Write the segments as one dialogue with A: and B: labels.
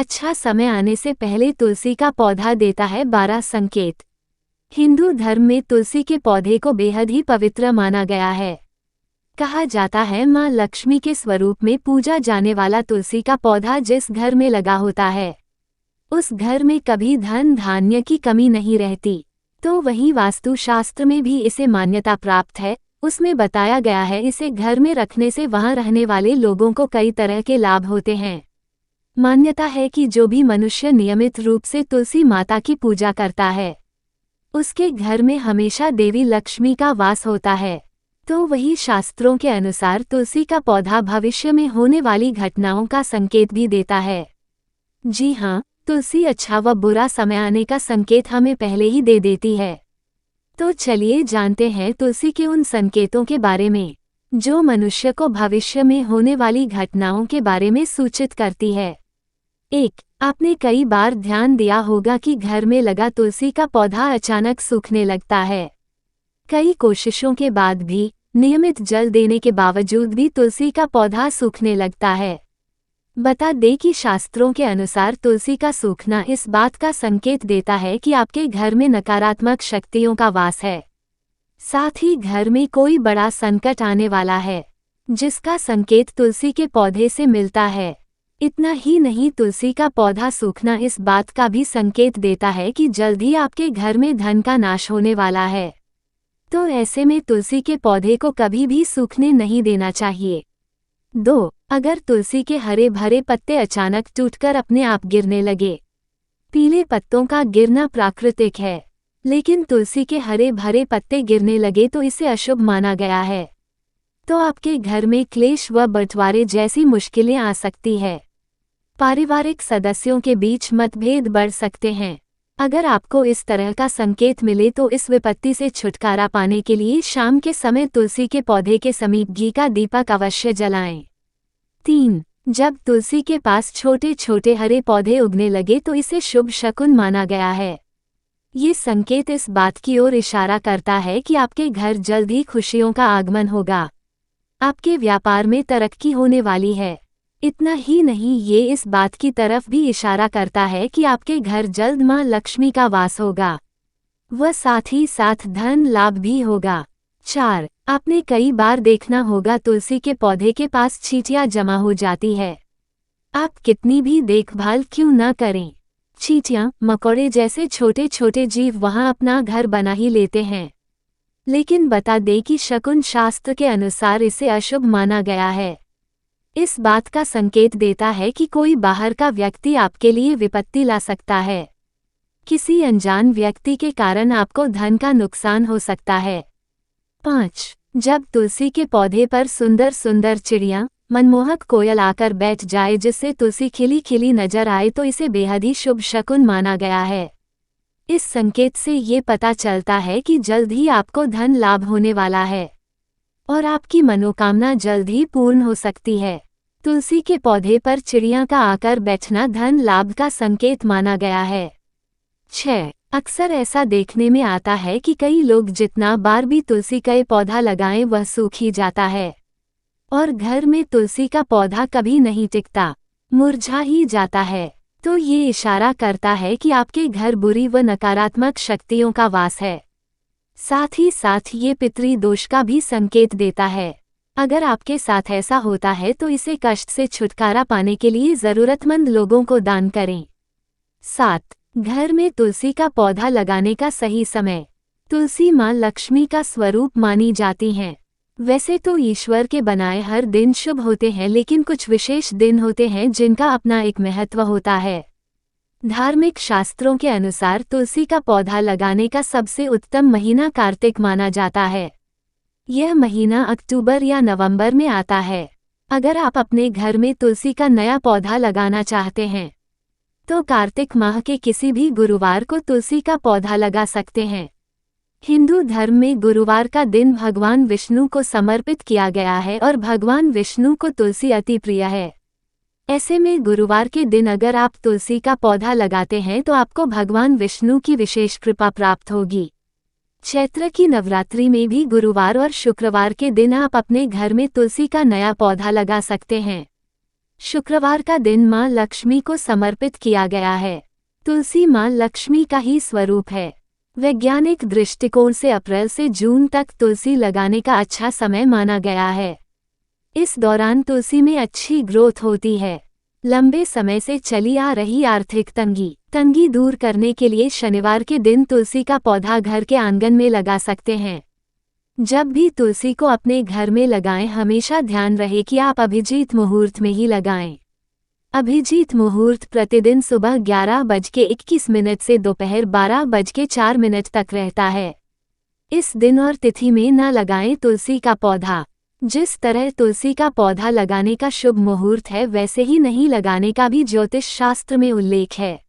A: अच्छा समय आने से पहले तुलसी का पौधा देता है 12 संकेत। हिंदू धर्म में तुलसी के पौधे को बेहद ही पवित्र माना गया है। कहा जाता है मां लक्ष्मी के स्वरूप में पूजा जाने वाला तुलसी का पौधा जिस घर में लगा होता है उस घर में कभी धन धान्य की कमी नहीं रहती। तो वहीं वास्तुशास्त्र में भी इसे मान्यता प्राप्त है। उसमें बताया गया है इसे घर में रखने से वहां रहने वाले लोगों को कई तरह के लाभ होते हैं। मान्यता है कि जो भी मनुष्य नियमित रूप से तुलसी माता की पूजा करता है उसके घर में हमेशा देवी लक्ष्मी का वास होता है। तो वही शास्त्रों के अनुसार तुलसी का पौधा भविष्य में होने वाली घटनाओं का संकेत भी देता है। जी हाँ, तुलसी अच्छा व बुरा समय आने का संकेत हमें पहले ही दे देती है। तो चलिए जानते हैं तुलसी के उन संकेतों के बारे में जो मनुष्य को भविष्य में होने वाली घटनाओं के बारे में सूचित करती है। 1. आपने कई बार ध्यान दिया होगा कि घर में लगा तुलसी का पौधा अचानक सूखने लगता है। कई कोशिशों के बाद भी नियमित जल देने के बावजूद भी तुलसी का पौधा सूखने लगता है। बता दें कि शास्त्रों के अनुसार तुलसी का सूखना इस बात का संकेत देता है कि आपके घर में नकारात्मक शक्तियों का वास है। साथ ही घर में कोई बड़ा संकट आने वाला है जिसका संकेत तुलसी के पौधे से मिलता है। इतना ही नहीं, तुलसी का पौधा सूखना इस बात का भी संकेत देता है कि जल्द ही आपके घर में धन का नाश होने वाला है। तो ऐसे में तुलसी के पौधे को कभी भी सूखने नहीं देना चाहिए। 2. अगर तुलसी के हरे भरे पत्ते अचानक टूटकर अपने आप गिरने लगे। पीले पत्तों का गिरना प्राकृतिक है, लेकिन तुलसी के हरे भरे पत्ते गिरने लगे तो इसे अशुभ माना गया है। तो आपके घर में क्लेश व बंटवारे जैसी मुश्किलें आ सकती है। पारिवारिक सदस्यों के बीच मतभेद बढ़ सकते हैं। अगर आपको इस तरह का संकेत मिले तो इस विपत्ति से छुटकारा पाने के लिए शाम के समय तुलसी के पौधे के समीप घी का दीपक अवश्य जलाएं। 3. जब तुलसी के पास छोटे छोटे हरे पौधे उगने लगे तो इसे शुभ शकुन माना गया है। ये संकेत इस बात की ओर इशारा करता है कि आपके घर जल्द ही खुशियों का आगमन होगा। आपके व्यापार में तरक्की होने वाली है। इतना ही नहीं, ये इस बात की तरफ भी इशारा करता है कि आपके घर जल्द मां लक्ष्मी का वास होगा व साथ ही साथ धन लाभ भी होगा। 4. आपने कई बार देखना होगा तुलसी के पौधे के पास चींटियां जमा हो जाती है। आप कितनी भी देखभाल क्यों न करें, चींटियां मकोड़े जैसे छोटे छोटे जीव वहां अपना घर बना ही लेते हैं। लेकिन बता दें कि शकुन शास्त्र के अनुसार इसे अशुभ माना गया है। इस बात का संकेत देता है कि कोई बाहर का व्यक्ति आपके लिए विपत्ति ला सकता है। किसी अनजान व्यक्ति के कारण आपको धन का नुकसान हो सकता है। 5. जब तुलसी के पौधे पर सुंदर सुंदर चिड़ियां मनमोहक कोयल आकर बैठ जाए जिससे तुलसी खिली खिली नजर आए तो इसे बेहद ही शुभ शकुन माना गया है। इस संकेत से ये पता चलता है कि जल्द ही आपको धन लाभ होने वाला है और आपकी मनोकामना जल्द ही पूर्ण हो सकती है। तुलसी के पौधे पर चिड़ियां का आकर बैठना धन लाभ का संकेत माना गया है। 6. अक्सर ऐसा देखने में आता है कि कई लोग जितना बार भी तुलसी का पौधा लगाएं वह सूख ही जाता है और घर में तुलसी का पौधा कभी नहीं टिकता, मुरझा ही जाता है। तो ये इशारा करता है कि आपके घर बुरी व नकारात्मक शक्तियों का वास है। साथ ही साथ ये पितृदोष का भी संकेत देता है। अगर आपके साथ ऐसा होता है तो इसे कष्ट से छुटकारा पाने के लिए जरूरतमंद लोगों को दान करें। 7. घर में तुलसी का पौधा लगाने का सही समय। तुलसी मां लक्ष्मी का स्वरूप मानी जाती हैं। वैसे तो ईश्वर के बनाए हर दिन शुभ होते हैं, लेकिन कुछ विशेष दिन होते हैं जिनका अपना एक महत्व होता है। धार्मिक शास्त्रों के अनुसार तुलसी का पौधा लगाने का सबसे उत्तम महीना कार्तिक माना जाता है। यह महीना अक्टूबर या नवंबर में आता है। अगर आप अपने घर में तुलसी का नया पौधा लगाना चाहते हैं तो कार्तिक माह के किसी भी गुरुवार को तुलसी का पौधा लगा सकते हैं। हिंदू धर्म में गुरुवार का दिन भगवान विष्णु को समर्पित किया गया है और भगवान विष्णु को तुलसी अति प्रिय है। ऐसे में गुरुवार के दिन अगर आप तुलसी का पौधा लगाते हैं तो आपको भगवान विष्णु की विशेष कृपा प्राप्त होगी। चैत्र की नवरात्रि में भी गुरुवार और शुक्रवार के दिन आप अपने घर में तुलसी का नया पौधा लगा सकते हैं। शुक्रवार का दिन मां लक्ष्मी को समर्पित किया गया है। तुलसी मां लक्ष्मी का ही स्वरूप है। वैज्ञानिक दृष्टिकोण से अप्रैल से जून तक तुलसी लगाने का अच्छा समय माना गया है। इस दौरान तुलसी में अच्छी ग्रोथ होती है। लंबे समय से चली आ रही आर्थिक तंगी दूर करने के लिए शनिवार के दिन तुलसी का पौधा घर के आंगन में लगा सकते हैं। जब भी तुलसी को अपने घर में लगाएं, हमेशा ध्यान रहे कि आप अभिजीत मुहूर्त में ही लगाएं। अभिजीत मुहूर्त प्रतिदिन सुबह 11:21 से दोपहर 12:04 तक रहता है। इस दिन और तिथि में न लगाएं तुलसी का पौधा। जिस तरह तुलसी का पौधा लगाने का शुभ मुहूर्त है, वैसे ही नहीं लगाने का भी ज्योतिष शास्त्र में उल्लेख है।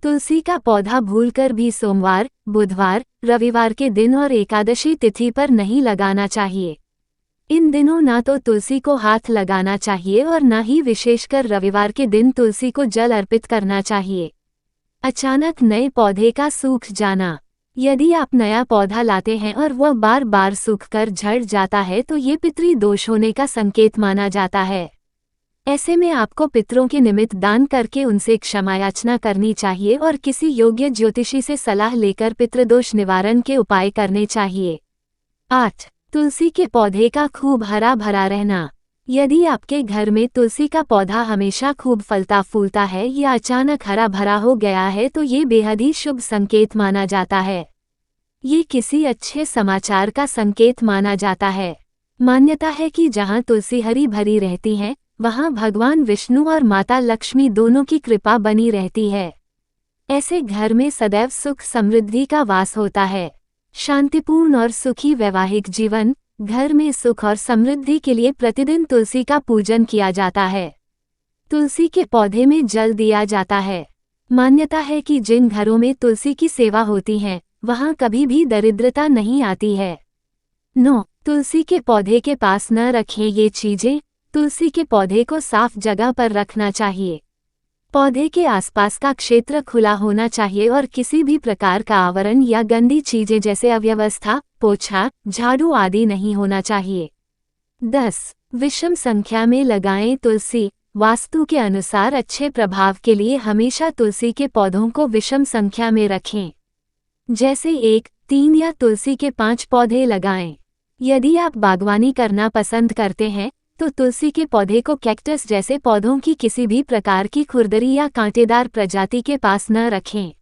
A: तुलसी का पौधा भूलकर भी सोमवार, बुधवार, रविवार के दिन और एकादशी तिथि पर नहीं लगाना चाहिए। इन दिनों ना तो तुलसी को हाथ लगाना चाहिए और न ही विशेषकर रविवार के दिन तुलसी को जल अर्पित करना चाहिए। अचानक नए पौधे का सूख जाना। यदि आप नया पौधा लाते हैं और वह बार बार सूखकर झड़ जाता है, तो ये पितृ दोष होने का संकेत माना जाता है। ऐसे में आपको पितरों के निमित्त दान करके उनसे क्षमा याचना करनी चाहिए और किसी योग्य ज्योतिषी से सलाह लेकर पितृदोष निवारण के उपाय करने चाहिए। 8. तुलसी के पौधे का खूब हरा भरा रहना। यदि आपके घर में तुलसी का पौधा हमेशा खूब फलता फूलता है या अचानक हरा भरा हो गया है, तो ये बेहद ही शुभ संकेत माना जाता है। ये किसी अच्छे समाचार का संकेत माना जाता है। मान्यता है कि जहाँ तुलसी हरी भरी रहती है, वहाँ भगवान विष्णु और माता लक्ष्मी दोनों की कृपा बनी रहती है। ऐसे घर में सदैव सुख समृद्धि का वास होता है। शांतिपूर्ण और सुखी वैवाहिक जीवन। घर में सुख और समृद्धि के लिए प्रतिदिन तुलसी का पूजन किया जाता है। तुलसी के पौधे में जल दिया जाता है। मान्यता है कि जिन घरों में तुलसी की सेवा होती है, वहाँ कभी भी दरिद्रता नहीं आती है। 9. तुलसी के पौधे के पास न रखें ये चीजें। तुलसी के पौधे को साफ जगह पर रखना चाहिए। पौधे के आसपास का क्षेत्र खुला होना चाहिए और किसी भी प्रकार का आवरण या गंदी चीजें जैसे अव्यवस्था, पोछा, झाड़ू आदि नहीं होना चाहिए। 10. विषम संख्या में लगाएं तुलसी। वास्तु के अनुसार अच्छे प्रभाव के लिए हमेशा तुलसी के पौधों को विषम संख्या में रखें। जैसे 1, 3 या तुलसी के 5 पौधे लगाएं। यदि आप बागवानी करना पसंद करते हैं, तो तुलसी के पौधे को कैक्टस जैसे पौधों की किसी भी प्रकार की खुरदरी या कांटेदार प्रजाति के पास न रखें।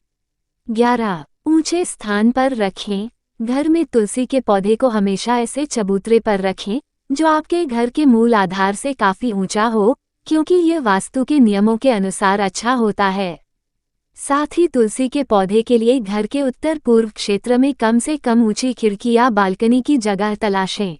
A: 11. ऊंचे स्थान पर रखें। घर में तुलसी के पौधे को हमेशा ऐसे चबूतरे पर रखें जो आपके घर के मूल आधार से काफी ऊंचा हो, क्योंकि ये वास्तु के नियमों के अनुसार अच्छा होता है। साथ ही तुलसी के पौधे के लिए घर के उत्तर पूर्व क्षेत्र में कम से कम ऊंची खिड़की या बालकनी की जगह तलाशें।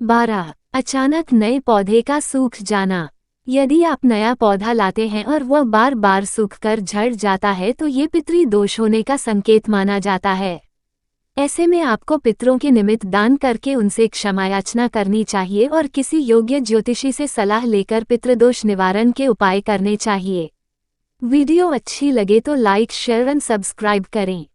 A: 12. अचानक नए पौधे का सूख जाना। यदि आप नया पौधा लाते हैं और वह बार बार सूखकर झड़ जाता है, तो ये पितृ दोष होने का संकेत माना जाता है। ऐसे में आपको पितरों के निमित्त दान करके उनसे क्षमा याचना करनी चाहिए और किसी योग्य ज्योतिषी से सलाह लेकर पितृदोष निवारण के उपाय करने चाहिए। वीडियो अच्छी लगे तो लाइक, शेयर एंड सब्सक्राइब करें।